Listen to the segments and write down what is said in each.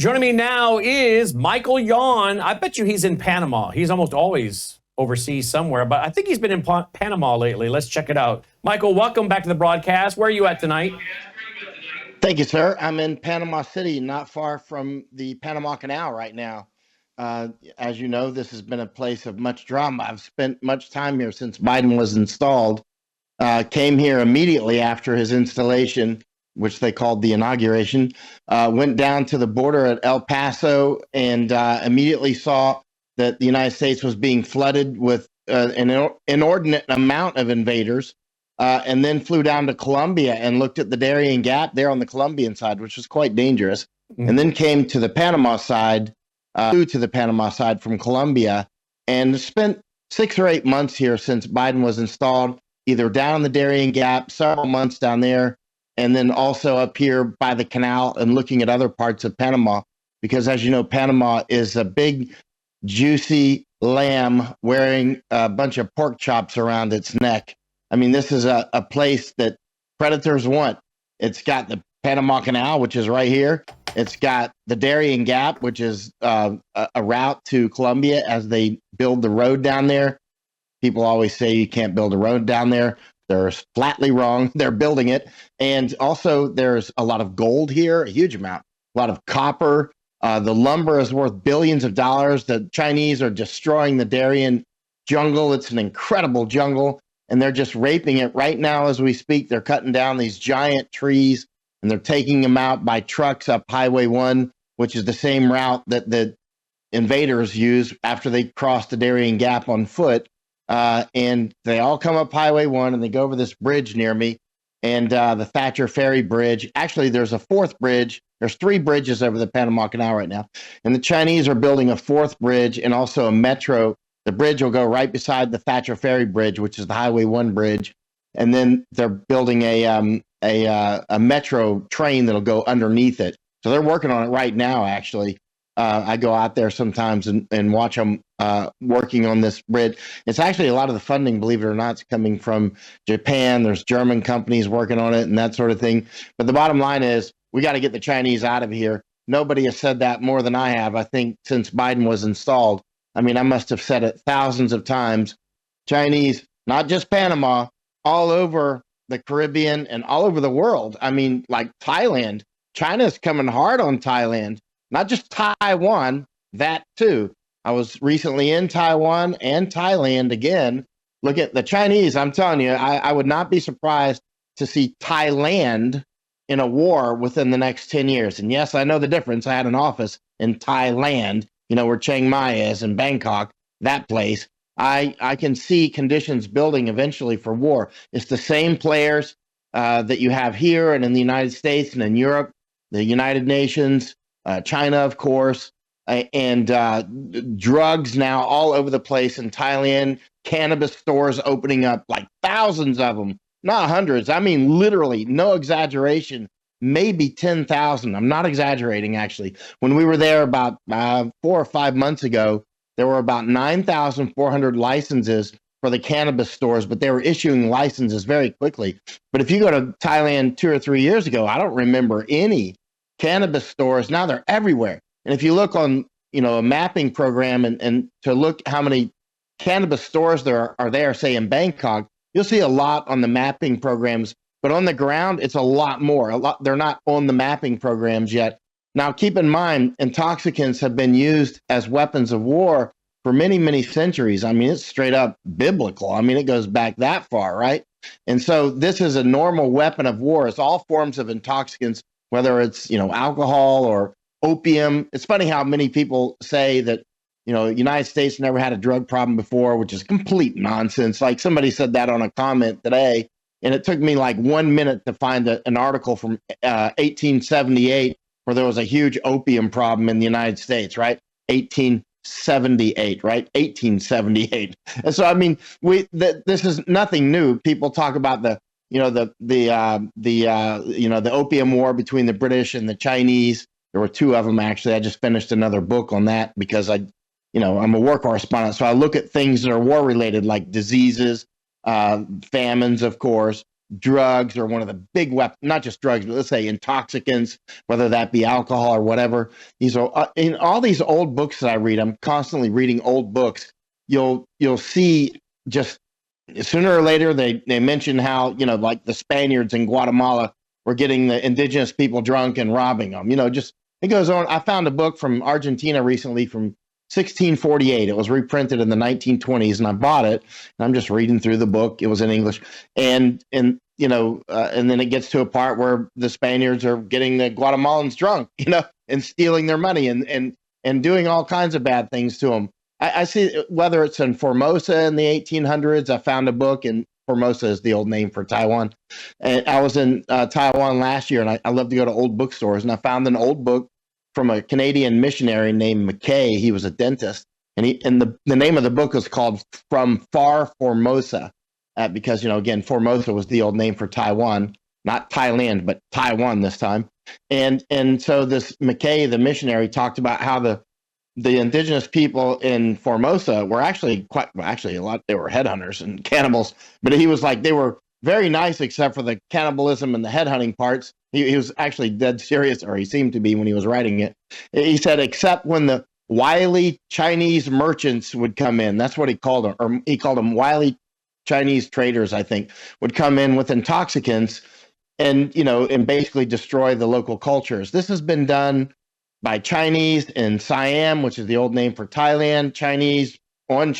Joining me now is Michael Yon. I bet you he's in Panama. He's almost always overseas somewhere, but I think he's been in Panama lately. Let's check it out. Michael, welcome back to the broadcast. Where are you at tonight? Thank you, sir. I'm in Panama City, not far from the Panama Canal right now. As you know, this has been a place of much drama. I've spent much time here since Biden was installed. Came here immediately after his installation, which they called the inauguration. Went down to the border at El Paso and immediately saw that the United States was being flooded with an inordinate amount of invaders. And then flew down to Colombia and looked at the Darien Gap there on the Colombian side, which was quite dangerous. And then came to the Panama side, flew to the Panama side from Colombia, and spent 6 or 8 months here since Biden was installed, either down the Darien Gap, several months down there, and then also up here by the canal and looking at other parts of Panama. Because as you know, Panama is a big, juicy lamb wearing a bunch of pork chops around its neck. I mean, this is a place that predators want. It's got the Panama Canal, which is right here. It's got the Darien Gap, which is a route to Colombia as they build the road down there. People always say you can't build a road down there. They're flatly wrong. They're building it. And also there's a lot of gold here, a huge amount, a lot of copper. The lumber is worth billions of dollars. The Chinese are destroying the Darien jungle. It's an incredible jungle. And they're just raping it right now as we speak. They're cutting down these giant trees and they're taking them out by trucks up Highway 1, which is the same route that the invaders use after they cross the Darien Gap on foot. And they all come up Highway 1 and they go over this bridge near me and the Thatcher Ferry Bridge. Actually, there's a fourth bridge. There's 3 bridges over the Panama Canal right now. And the Chinese are building a 4th bridge and also a metro. The bridge will go right beside the Thatcher Ferry Bridge, which is the Highway 1 bridge. And then they're building a metro train that'll go underneath it. So they're working on it right now, actually. I go out there sometimes and watch them working on this bridge. It's actually a lot of the funding, believe it or not, is coming from Japan. There's German companies working on it and that sort of thing. But the bottom line is we got to get the Chinese out of here. Nobody has said that more than I have, I think, since Biden was installed. I mean, I must have said it thousands of times. Chinese, not just Panama, all over the Caribbean and all over the world. I mean, like Thailand. China's coming hard on Thailand, not just Taiwan, that too. I was recently in Taiwan and Thailand again. Look at the Chinese. I'm telling you, I would not be surprised to see Thailand in a war within the next 10 years. And yes, I know the difference. I had an office in Thailand, you know, where Chiang Mai is in Bangkok, that place. I can see conditions building eventually for war. It's the same players that you have here and in the United States and in Europe, the United Nations, China, of course, and drugs now all over the place in Thailand, cannabis stores opening up, like thousands of them, not hundreds. I mean, literally, no exaggeration. Maybe 10,000. I'm not exaggerating, actually. When we were there about 4 or 5 months ago, there were about 9,400 licenses for the cannabis stores, but they were issuing licenses very quickly. But if you go to Thailand 2 or 3 years ago, I don't remember any cannabis stores. Now they're everywhere. And if you look on, you know, a mapping program and to look how many cannabis stores there are there, say in Bangkok, you'll see a lot on the mapping programs. But on the ground, it's a lot more. They're not on the mapping programs yet. Now, keep in mind, intoxicants have been used as weapons of war for many, many centuries. I mean, it's straight up biblical. I mean, it goes back that far, right? And so this is a normal weapon of war. It's all forms of intoxicants, whether it's, you know, alcohol or opium. It's funny how many people say that, you know, the United States never had a drug problem before, which is complete nonsense. Like somebody said that on a comment today. And it took me like 1 minute to find an article from 1878 where there was a huge opium problem in the United States, right? 1878, right? 1878. And so, I mean, this is nothing new. People talk about the opium war between the British and the Chinese. There were 2 of them, actually. I just finished another book on that because I'm a war correspondent. So I look at things that are war related, like diseases, famines, of course, drugs or one of the big weapons, not just drugs, but let's say intoxicants, whether that be alcohol or whatever. These are in all these old books that I read. I'm constantly reading old books. You'll see just sooner or later they mention how, like the Spaniards in Guatemala were getting the indigenous people drunk and robbing them. Just it goes on. I found a book from Argentina recently from 1648. It was reprinted in the 1920s, and I bought it. And I'm just reading through the book. It was in English, and then it gets to a part where the Spaniards are getting the Guatemalans drunk, and stealing their money and doing all kinds of bad things to them. I see whether it's in Formosa in the 1800s. I found a book, and Formosa is the old name for Taiwan. And I was in Taiwan last year, and I love to go to old bookstores, and I found an old book from a Canadian missionary named McKay. He was a dentist, and the name of the book is called From Far Formosa, because again, Formosa was the old name for Taiwan, not Thailand, but Taiwan this time. And so this McKay, the missionary, talked about how the indigenous people in Formosa were actually a lot. They were headhunters and cannibals, but he was like, they were very nice except for the cannibalism and the headhunting parts. He was actually dead serious, or he seemed to be when he was writing it. He said, except when the wily Chinese merchants would come in. That's what he called them, or he called them wily Chinese traders, I think, would come in with intoxicants and basically destroy the local cultures. This has been done by Chinese in Siam, which is the old name for Thailand, Chinese and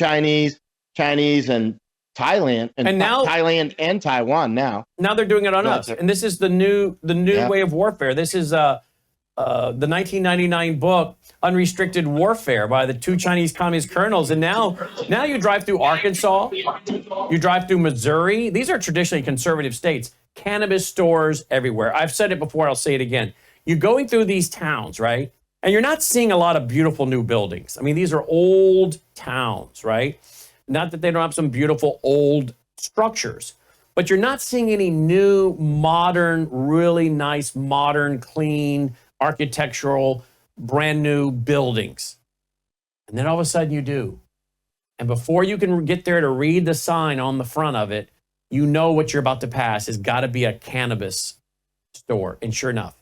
Thailand, and now Thailand and Taiwan now. Now they're doing it on us, and this is the new way of warfare. This is the 1999 book Unrestricted Warfare by the two Chinese communist colonels. And now you drive through Arkansas, you drive through Missouri. These are traditionally conservative states. Cannabis stores everywhere. I've said it before, I'll say it again. You're going through these towns, right? And you're not seeing a lot of beautiful new buildings. I mean, these are old towns, right? Not that they don't have some beautiful old structures, but you're not seeing any new, modern, really nice, modern, clean, architectural, brand new buildings. And then all of a sudden you do. And before you can get there to read the sign on the front of it, you know what you're about to pass has got to be a cannabis store. And sure enough,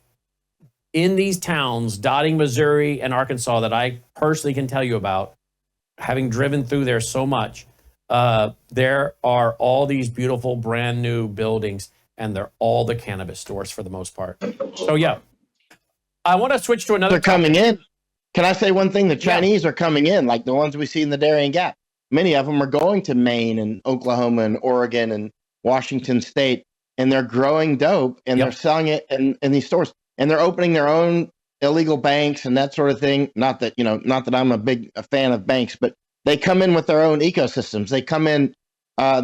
in these towns dotting Missouri and Arkansas that I personally can tell you about, having driven through there so much, there are all these beautiful brand new buildings, and they're all the cannabis stores for the most part. So yeah, I want to switch to another. They're coming in. Can I say one thing? The Chinese are coming in, like the ones we see in the Darien Gap. Many of them are going to Maine and Oklahoma and Oregon and Washington State, and they're growing dope, and they're selling it in these stores, and they're opening their own illegal banks and that sort of thing. Not that I'm a fan of banks, but they come in with their own ecosystems. They come in.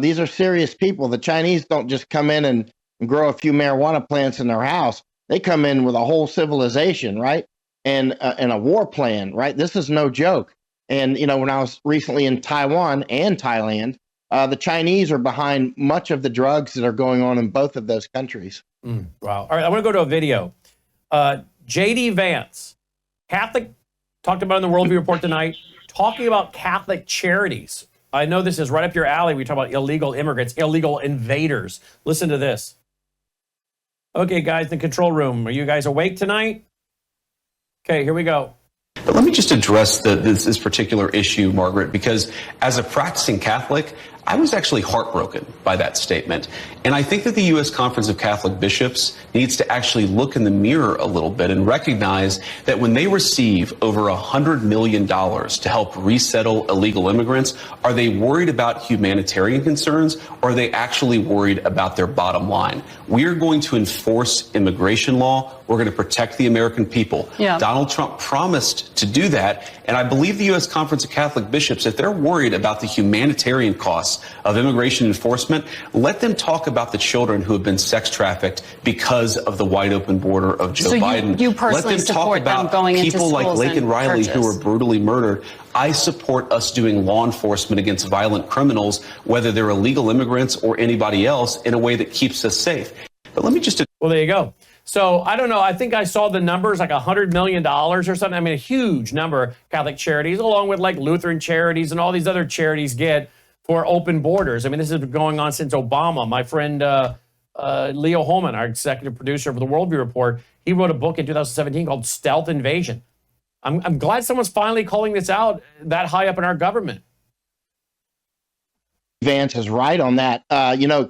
These are serious people. The Chinese don't just come in and grow a few marijuana plants in their house. They come in with a whole civilization, right? And a war plan, right? This is no joke. And when I was recently in Taiwan and Thailand, the Chinese are behind much of the drugs that are going on in both of those countries. Wow. All right, I want to go to a video. J.D. Vance, Catholic, talked about in the Worldview Report tonight, talking about Catholic charities. I know this is right up your alley. We talk about illegal immigrants, illegal invaders. Listen to this. Okay, guys, in the control room, are you guys awake tonight? Okay, here we go. But let me just address this particular issue, Margaret, because as a practicing Catholic, I was actually heartbroken by that statement. And I think that the U.S. Conference of Catholic Bishops needs to actually look in the mirror a little bit and recognize that when they receive over $100 million to help resettle illegal immigrants, are they worried about humanitarian concerns, or are they actually worried about their bottom line? We are going to enforce immigration law. We're going to protect the American people. Yeah. Donald Trump promised to do that. And I believe the U.S. Conference of Catholic Bishops, if they're worried about the humanitarian costs of immigration enforcement, let them talk about the children who have been sex trafficked because of the wide open border of Joe Biden. You personally let them talk support about them going into people like schools Laken Riley churches. who were brutally murdered. I support us doing law enforcement against violent criminals, whether they're illegal immigrants or anybody else, in a way that keeps us safe. But let me just... Well, there you go. So I don't know. I think I saw the numbers like $100 million or something. I mean, a huge number Catholic charities, along with like Lutheran charities and all these other charities get for open borders. I mean, this has been going on since Obama. My friend Leo Holman, our executive producer for the Worldview Report, he wrote a book in 2017 called Stealth Invasion. I'm glad someone's finally calling this out that high up in our government. Vance is right on that.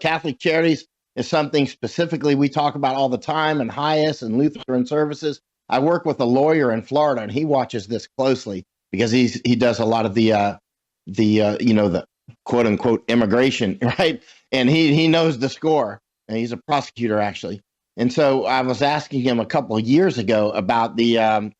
Catholic Charities is something specifically we talk about all the time, and Howse and Lutheran Services. I work with a lawyer in Florida, and he watches this closely because he does a lot of the quote unquote immigration, right? And he knows the score, and he's a prosecutor actually. And so I was asking him a couple of years ago about the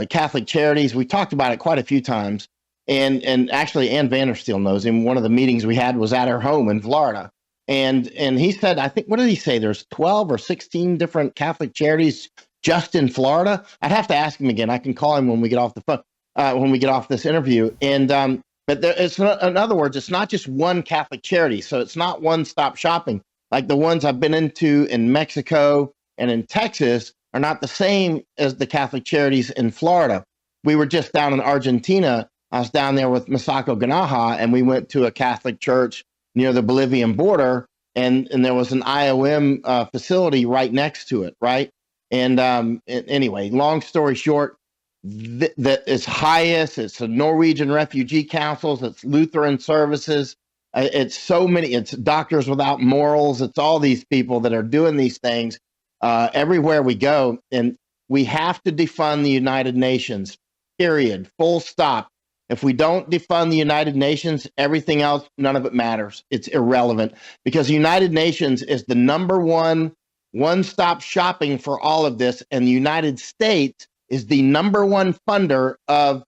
Catholic Charities. We talked about it quite a few times. And actually, Ann Vandersteel knows him. One of the meetings we had was at her home in Florida. And he said, I think, what did he say? There's 12 or 16 different Catholic charities just in Florida. I'd have to ask him again. I can call him when we get off the phone, when we get off this interview. And but in other words, it's not just one Catholic charity. So it's not one-stop shopping. Like the ones I've been into in Mexico and in Texas are not the same as the Catholic charities in Florida. We were just down in Argentina. I was down there with Masako Ganaha, and we went to a Catholic church near the Bolivian border, and there was an IOM facility right next to it, right? And anyway, long story short, that it's Howse, it's the Norwegian Refugee Councils, it's Lutheran Services, it's so many, it's Doctors Without Morals, it's all these people that are doing these things everywhere we go, and we have to defund the United Nations, period, full stop. If we don't defund the United Nations, everything else, none of it matters. It's irrelevant because the United Nations is the number one-stop shopping for all of this, and the United States is the number one funder of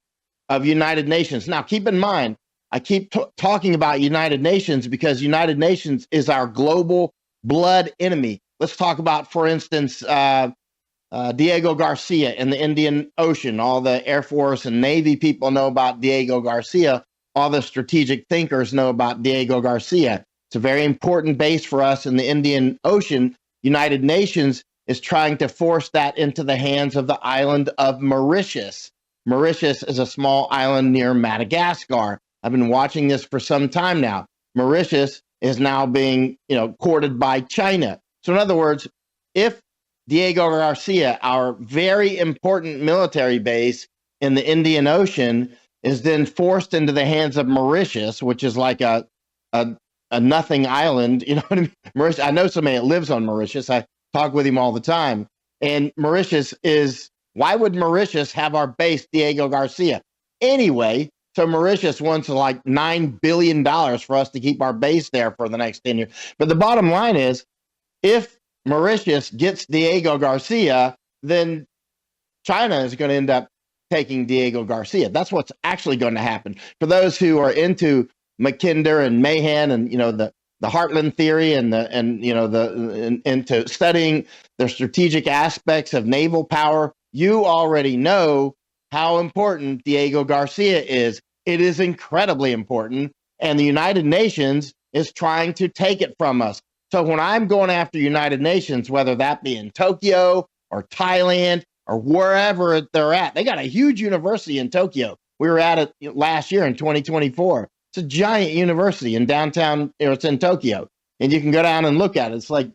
United Nations. Now, keep in mind, I keep talking about United Nations because United Nations is our global blood enemy. Let's talk about, for instance, Diego Garcia in the Indian Ocean. All the Air Force and Navy people know about Diego Garcia. All the strategic thinkers know about Diego Garcia. It's a very important base for us in the Indian Ocean. United Nations is trying to force that into the hands of the island of Mauritius. Mauritius is a small island near Madagascar. I've been watching this for some time now. Mauritius is now being, courted by China. So in other words, if Diego Garcia, our very important military base in the Indian Ocean, is then forced into the hands of Mauritius, which is like a nothing island. You know what I mean? Mauritius, I know somebody that lives on Mauritius. I talk with him all the time. And why would Mauritius have our base, Diego Garcia? Anyway, so Mauritius wants like $9 billion for us to keep our base there for the next 10 years. But the bottom line is, if Mauritius gets Diego Garcia, then China is going to end up taking Diego Garcia. That's what's actually going to happen. For those who are into Mackinder and Mahan and the Heartland theory and into studying the strategic aspects of naval power, you already know how important Diego Garcia is. It is incredibly important, and the United Nations is trying to take it from us. So when I'm going after United Nations, whether that be in Tokyo or Thailand or wherever they're at, they got a huge university in Tokyo. We were at it last year in 2024. It's a giant university in downtown, it's in Tokyo. And you can go down and look at it. It's like,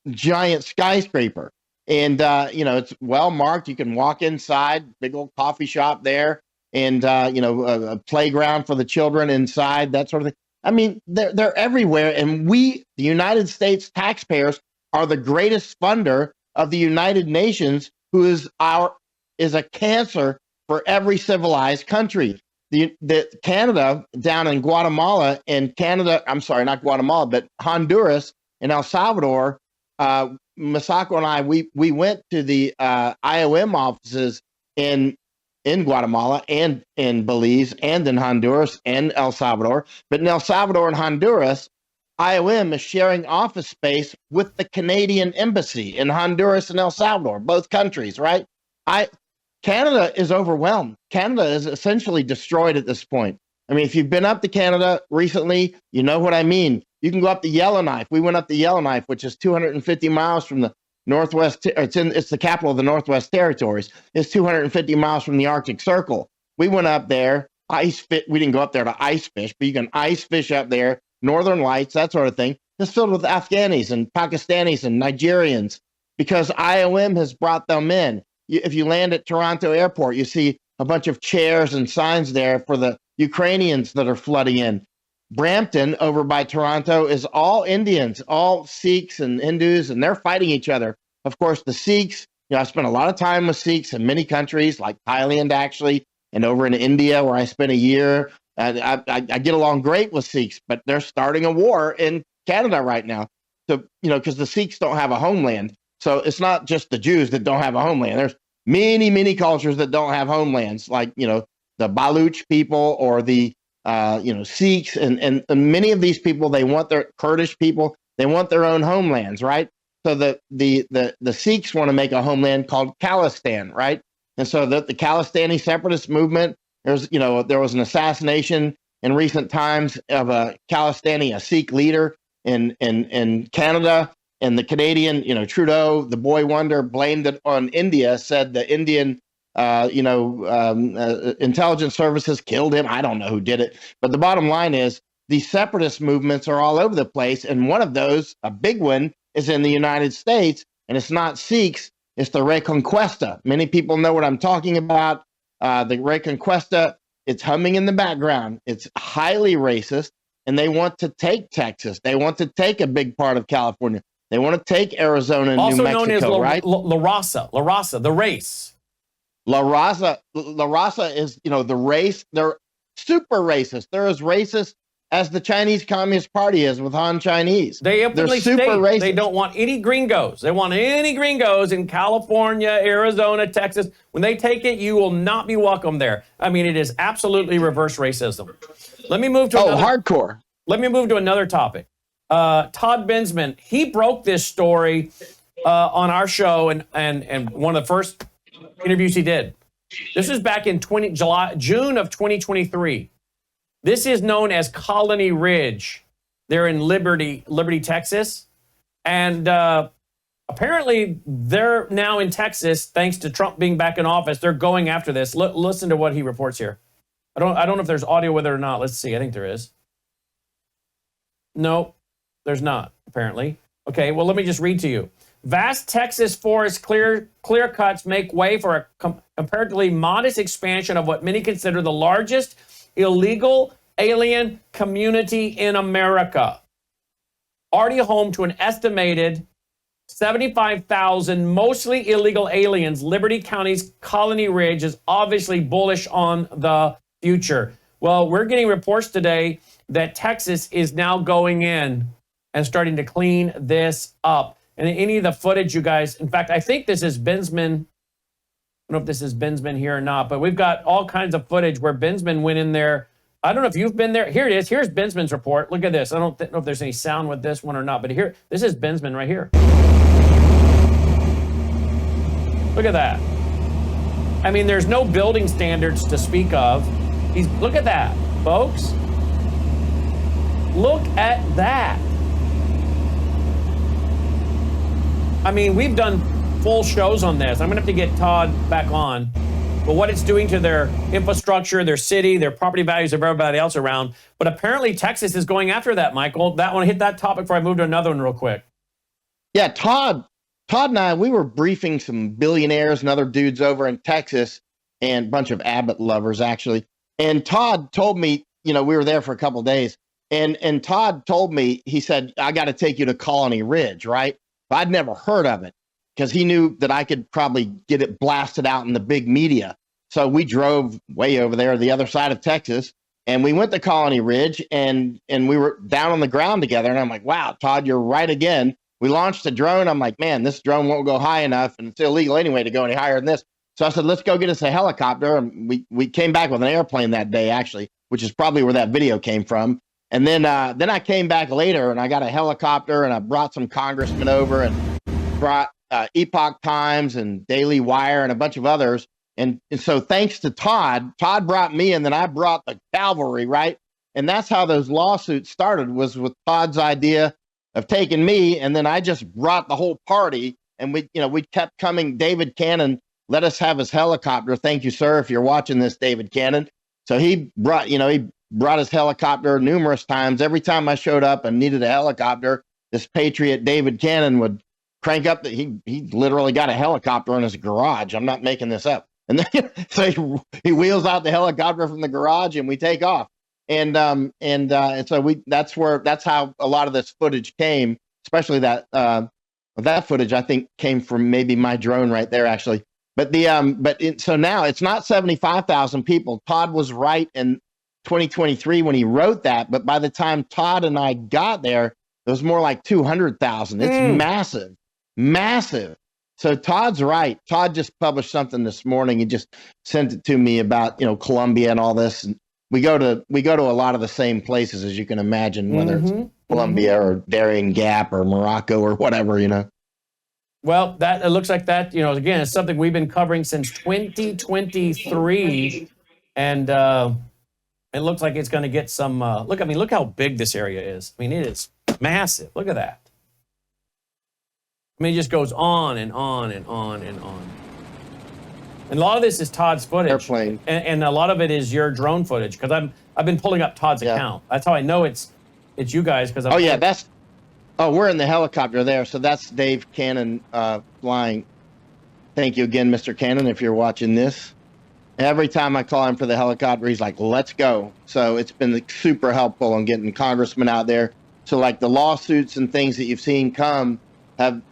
giant skyscraper. And, it's well marked. You can walk inside, big old coffee shop there, and, a playground for the children inside, that sort of thing. I mean, they're everywhere, and we, the United States taxpayers, are the greatest funder of the United Nations, who is a cancer for every civilized country. The Canada down in Guatemala and not Guatemala, but Honduras and El Salvador. Masako and I, we went to the IOM offices in Guatemala and in Belize and in Honduras and El Salvador. But in El Salvador and Honduras, IOM is sharing office space with the Canadian embassy in Honduras and El Salvador, both countries, right? Canada is overwhelmed. Canada is essentially destroyed at this point. I mean, if you've been up to Canada recently, you know what I mean. You can go up the Yellowknife. We went up the Yellowknife, which is 250 miles from the Northwest. It's the capital of the Northwest Territories. It's 250 miles from the Arctic Circle. We went up there, ice fit. We didn't go up there to ice fish, but you can ice fish up there, Northern Lights, that sort of thing. It's filled with Afghanis and Pakistanis and Nigerians because IOM has brought them in. If you land at Toronto Airport, you see a bunch of chairs and signs there for the Ukrainians that are flooding in. Brampton over by Toronto is all Indians, all Sikhs and Hindus, and they're fighting each other. Of course, the Sikhs, I spent a lot of time with Sikhs in many countries, like Thailand, actually, and over in India, where I spent a year. I get along great with Sikhs, but they're starting a war in Canada right now. So, because the Sikhs don't have a homeland. So it's not just the Jews that don't have a homeland. There's many, many cultures that don't have homelands, like, the Baluch people or the Sikhs, and many of these people, they want their Kurdish people, they want their own homelands, right? So the Sikhs want to make a homeland called Khalistan, right? And so the Khalistani separatist movement, there was an assassination in recent times of a Sikh leader in Canada, and the Canadian, Trudeau, the boy wonder, blamed it on India, said the Indian intelligence services killed him. I don't know who did it. But the bottom line is these separatist movements are all over the place. And one of those, a big one, is in the United States. And it's not Sikhs, it's the Reconquista. Many people know what I'm talking about. The Reconquista, it's humming in the background. It's highly racist. And they want to take Texas. They want to take a big part of California. They want to take Arizona and also New Mexico, known as right? La Raza, the race. La Raza is, the race. They're super racist. They're as racist as the Chinese Communist Party is with Han Chinese. They openly super state racist. They don't want any gringos. They want any gringos in California, Arizona, Texas. When they take it, you will not be welcome there. I mean, it is absolutely reverse racism. Let me move to hardcore. Let me move to another topic. Todd Bensman, he broke this story on our show and one of the first interviews he did. This is back in June of 2023. This is known as Colony Ridge. They're in Liberty, Texas. And apparently they're now in Texas, thanks to Trump being back in office. They're going after this. Listen to what he reports here. I don't know if there's audio with it or not. Let's see. I think there is. No, there's not, apparently. Okay, well, let me just read to you. Vast Texas forest clear cuts make way for a comparatively modest expansion of what many consider the largest illegal alien community in America. Already home to an estimated 75,000 mostly illegal aliens, Liberty County's Colony Ridge is obviously bullish on the future. Well, we're getting reports today that Texas is now going in and starting to clean this up. And any of the footage, you guys, in fact, I think this is Bensman. I don't know if this is Bensman here or not, but we've got all kinds of footage where Bensman went in there. I don't know if you've been there. Here it is. Here's Bensman's report. Look at this. I don't know if there's any sound with this one or not, but here, this is Bensman right here. Look at that. I mean, there's no building standards to speak of. Look at that, folks. Look at that. I mean, we've done full shows on this. I'm going to have to get Todd back on. But what it's doing to their infrastructure, their city, their property values of everybody else around. But apparently Texas is going after that, Michael. That one, hit that topic before I move to another one real quick. Yeah, Todd and I, we were briefing some billionaires and other dudes over in Texas and a bunch of Abbott lovers, actually. And Todd told me, we were there for a couple of days. And Todd told me, he said, I got to take you to Colony Ridge, right? But I'd never heard of it because he knew that I could probably get it blasted out in the big media. So we drove way over there, the other side of Texas, and we went to Colony Ridge and we were down on the ground together. And I'm like, wow, Todd, you're right again. We launched a drone. I'm like, man, this drone won't go high enough, and it's illegal anyway to go any higher than this. So I said, let's go get us a helicopter. And we came back with an airplane that day, actually, which is probably where that video came from. And then I came back later and I got a helicopter and I brought some congressmen over and brought Epoch Times and Daily Wire and a bunch of others. And so thanks to Todd brought me, and then I brought the cavalry, right? And that's how those lawsuits started, was with Todd's idea of taking me. And then I just brought the whole party, and we kept coming. David Cannon let us have his helicopter. Thank you, sir, if you're watching this, David Cannon. So he brought his helicopter numerous times. Every time I showed up and needed a helicopter, this patriot David Cannon would crank up he literally got a helicopter in his garage. I'm not making this up. And then so he wheels out the helicopter from the garage and we take off. And so that's how a lot of this footage came, especially that footage I think came from maybe my drone right there actually. But so now it's not 75,000 people. Todd was right in 2023 when he wrote that, but by the time Todd and I got there, it was more like 200,000. It's massive. So Todd's right. Todd just published something this morning. He just sent it to me about, Colombia and all this. And we go to a lot of the same places, as you can imagine, whether it's Colombia or Darien Gap or Morocco or whatever, Well, it looks like that, again, it's something we've been covering since 2023. And it looks like it's going to get some, look how big this area is. I mean, it is massive. Look at that. I mean, it just goes on and on and on and on. And a lot of this is Todd's footage. Airplane. And a lot of it is your drone footage, because I've been pulling up Todd's account. That's how I know it's you guys. Because we're in the helicopter there. So that's Dave Cannon flying. Thank you again, Mr. Cannon, if you're watching this. Every time I call him for the helicopter, he's like, let's go. So it's been super helpful on getting congressmen out there. So like the lawsuits and things that you've seen have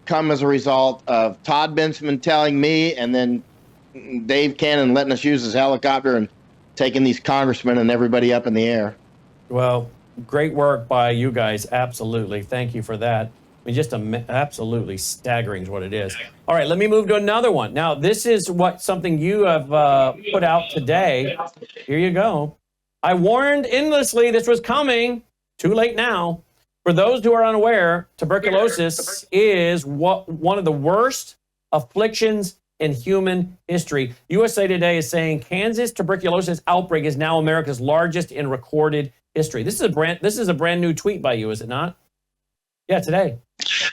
come as a result of Todd Bensman telling me, and then Dave Cannon letting us use his helicopter and taking these congressmen and everybody up in the air. Well, great work by you guys. Absolutely. Thank you for that. I mean, just absolutely staggering is what it is. All right, let me move to another one. Now, this is something you have put out today. Here you go. I warned endlessly this was coming. Too late now. For those who are unaware, tuberculosis is one of the worst afflictions in human history. USA Today is saying Kansas tuberculosis outbreak is now America's largest in recorded history. This is a brand new tweet by you, is it not? Yeah, today.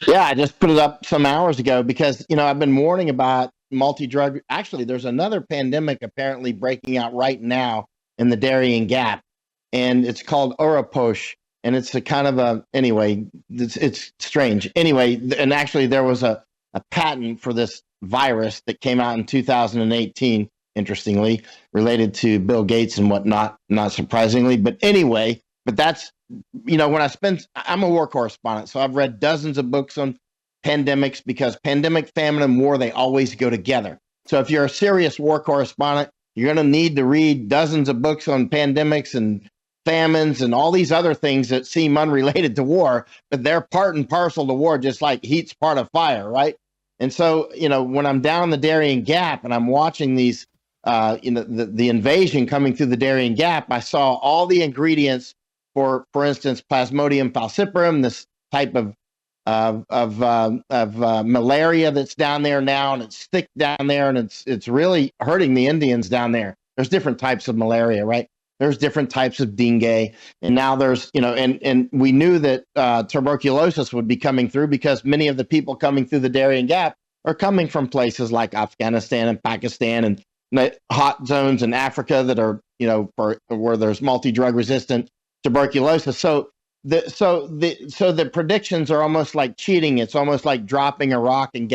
Yeah, I just put it up some hours ago because, I've been warning about multi-drug. Actually, there's another pandemic apparently breaking out right now in the Darien Gap, and it's called Oroposh. And it's it's strange. Anyway, and actually there was a patent for this virus that came out in 2018, interestingly, related to Bill Gates and whatnot, not surprisingly. But anyway, that's, I'm a war correspondent, so I've read dozens of books on pandemics because pandemic, famine, and war, they always go together. So if you're a serious war correspondent, you're going to need to read dozens of books on pandemics and famines and all these other things that seem unrelated to war, but they're part and parcel to war, just like heat's part of fire, right? And so, when I'm down the Darien Gap and I'm watching these, the invasion coming through the Darien Gap, I saw all the ingredients for instance, Plasmodium falciparum, this type of malaria that's down there now, and it's thick down there, and it's really hurting the Indians down there. There's different types of malaria, right? There's different types of dengue, and now there's, and we knew that tuberculosis would be coming through because many of the people coming through the Darien Gap are coming from places like Afghanistan and Pakistan and hot zones in Africa that are, where there's multi-drug resistant tuberculosis. So the predictions are almost like cheating. It's almost like dropping a rock and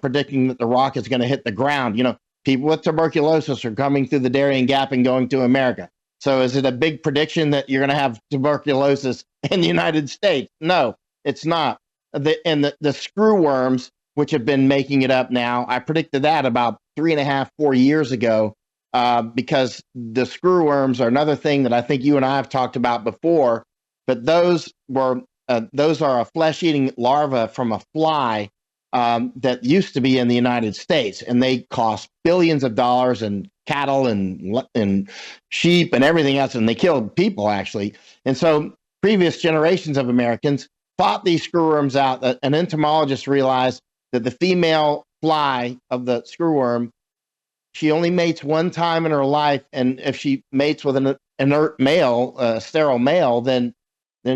predicting that the rock is going to hit the ground. People with tuberculosis are coming through the Darien Gap and going to America. So is it a big prediction that you're going to have tuberculosis in the United States? No, it's not. The screw worms, which have been making it up now, I predicted that about 4 years ago, because the screw worms are another thing that I think you and I have talked about before. But those are a flesh-eating larva from a fly that used to be in the United States, and they cost billions of dollars, and cattle and sheep and everything else, and they killed people actually. And so previous generations of Americans fought these screwworms out. An entomologist realized that the female fly of the screwworm, she only mates one time in her life, and if she mates with an inert male, sterile male, then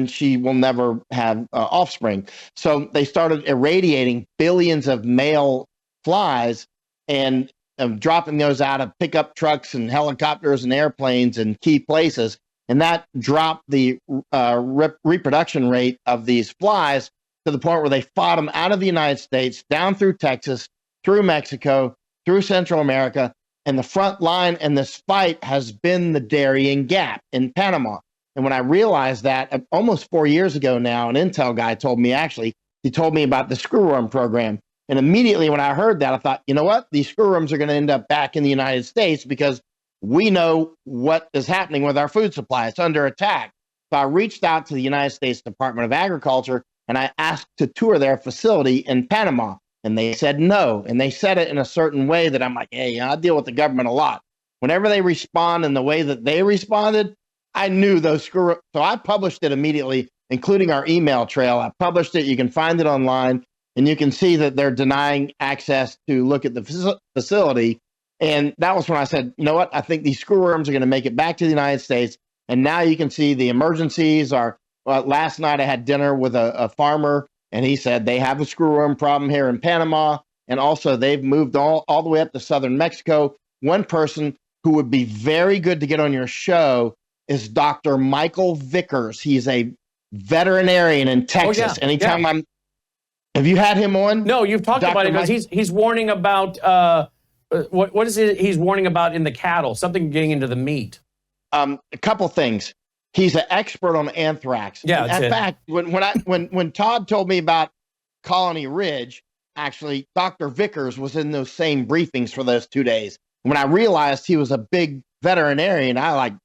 she will never have offspring. So they started irradiating billions of male flies and dropping those out of pickup trucks and helicopters and airplanes in key places. And that dropped the reproduction rate of these flies to the point where they fought them out of the United States, down through Texas, through Mexico, through Central America. And the front line in this fight has been the Darien Gap in Panama. And when I realized that almost 4 years ago now, an intel guy told me, actually, he told me about the screwworm program. And immediately when I heard that, I thought, you know what? These screwworms are going to end up back in the United States because we know what is happening with our food supply. It's under attack. So I reached out to the United States Department of Agriculture and I asked to tour their facility in Panama. And they said no. And they said it in a certain way that I'm like, hey, I deal with the government a lot. Whenever they respond in the way that they responded, I knew those screw. So I published it immediately, including our email trail. I published it. You can find it online, and you can see that they're denying access to look at the facility. And that was when I said, you know what? I think these screwworms are going to make it back to the United States. And now you can see the emergencies are. Last night I had dinner with a farmer, and he said they have a screwworm problem here in Panama. And also they've moved all the way up to southern Mexico. One person who would be very good to get on your show is Dr. Michael Vickers. He's a veterinarian in Texas. Have you had him on? No, you've talked about it because he's warning about what is it he's warning about in the cattle, something getting into the meat. A couple things. He's an expert on anthrax. Yeah, in fact, when Todd told me about Colony Ridge, actually Dr. Vickers was in those same briefings for those 2 days. When I realized he was a big veterinarian, I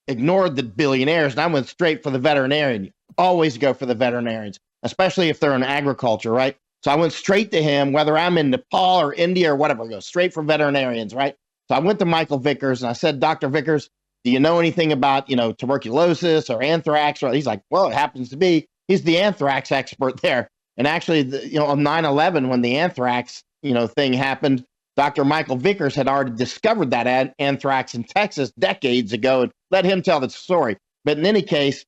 ignored the billionaires and I went straight for the veterinarian. You always go for the veterinarians, especially if they're in agriculture, right? So I went straight to him, whether I'm in Nepal or India or whatever, I go straight for veterinarians, right? So I went to Michael Vickers and I said, Dr. Vickers, do you know anything about, tuberculosis or anthrax? Or he's like, well, it happens to be, he's the anthrax expert there. And actually, on 9/11, when the anthrax, thing happened, Dr. Michael Vickers had already discovered that anthrax in Texas decades ago and let him tell the story. But in any case,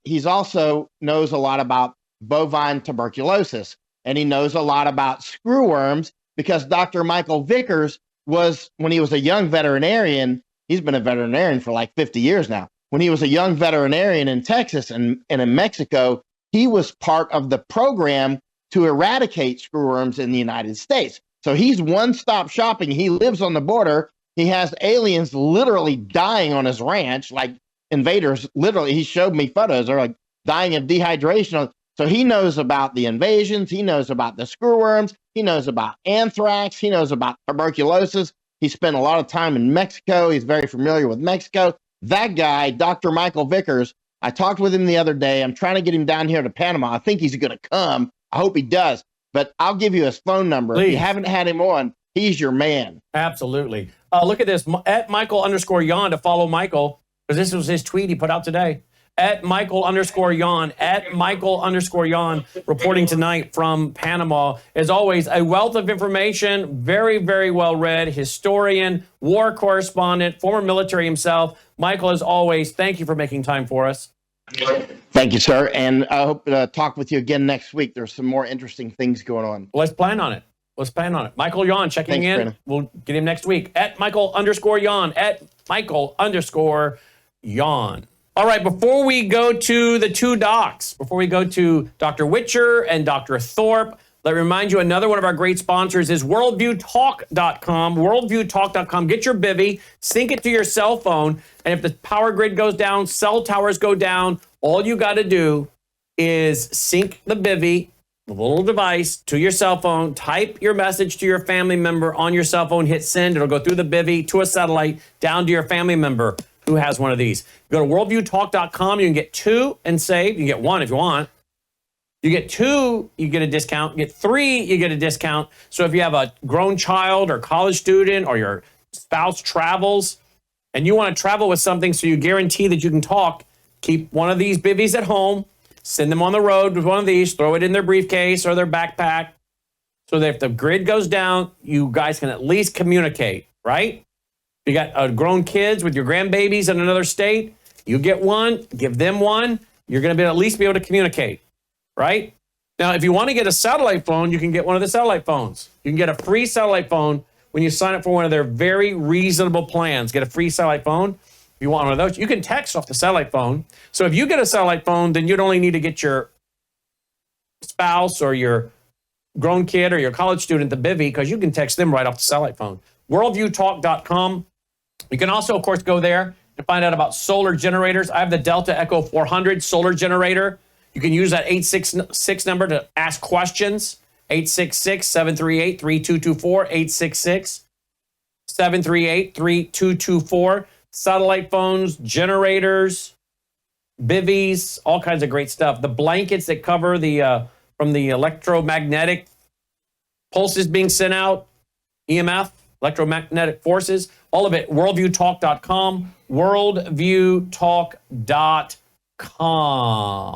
he's also knows a lot about bovine tuberculosis, and he knows a lot about screwworms because Dr. Michael Vickers was, when he was a young veterinarian, he's been a veterinarian for 50 years now. When he was a young veterinarian in Texas and in Mexico, he was part of the program to eradicate screwworms in the United States. So he's one-stop shopping. He lives on the border. He has aliens literally dying on his ranch, like invaders. Literally, he showed me photos. They're dying of dehydration. So he knows about the invasions. He knows about the screwworms. He knows about anthrax. He knows about tuberculosis. He spent a lot of time in Mexico. He's very familiar with Mexico. That guy, Dr. Michael Vickers, I talked with him the other day. I'm trying to get him down here to Panama. I think he's going to come. I hope he does. But I'll give you his phone number. Please. If you haven't had him on, he's your man. Absolutely. Look at this. At Michael_Yon to follow Michael, because this was his tweet he put out today. At Michael_Yon. At Michael_Yon reporting tonight from Panama. As always, a wealth of information. Very, very well read. Historian, war correspondent, former military himself. Michael, as always, thank you for making time for us. Thank you, sir. And I hope to talk with you again next week. There's some more interesting things going on. Let's plan on it. Michael Yon checking Thanks, in. Brandon. We'll get him next week. At Michael_Yon. At Michael_Yon. All right, before we go to the two docs, before we go to Dr. Witcher and Dr. Thorpe, let me remind you, another one of our great sponsors is worldviewtalk.com. Worldviewtalk.com. Get your bivvy, sync it to your cell phone, and if the power grid goes down, cell towers go down, all you got to do is sync the bivvy, the little device, to your cell phone, type your message to your family member on your cell phone, hit send, it'll go through the bivvy to a satellite, down to your family member who has one of these. Go to worldviewtalk.com, you can get two and save. You can get one if you want. You get two, you get a discount. You get three, you get a discount. So if you have a grown child or college student or your spouse travels and you want to travel with something so you guarantee that you can talk, keep one of these bivvies at home, send them on the road with one of these, throw it in their briefcase or their backpack so that if the grid goes down, you guys can at least communicate, right? You got grown kids with your grandbabies in another state, you get one, give them one, you're going to at least be able to communicate. Right? Now, if you want to get a satellite phone, you can get one of the satellite phones. You can get a free satellite phone when you sign up for one of their very reasonable plans. Get a free satellite phone. If you want one of those, you can text off the satellite phone. So if you get a satellite phone, then you'd only need to get your spouse or your grown kid or your college student the bivvy, because you can text them right off the satellite phone. Worldviewtalk.com. You can also, of course, go there and find out about solar generators. I have the Delta Echo 400 solar generator. You can use that 866 number to ask questions. 866-738-3224. 866-738-3224. Satellite phones, generators, bivvies, all kinds of great stuff. The blankets that cover the from the electromagnetic pulses being sent out, EMF, electromagnetic forces, all of it, worldviewtalk.com, worldviewtalk.com.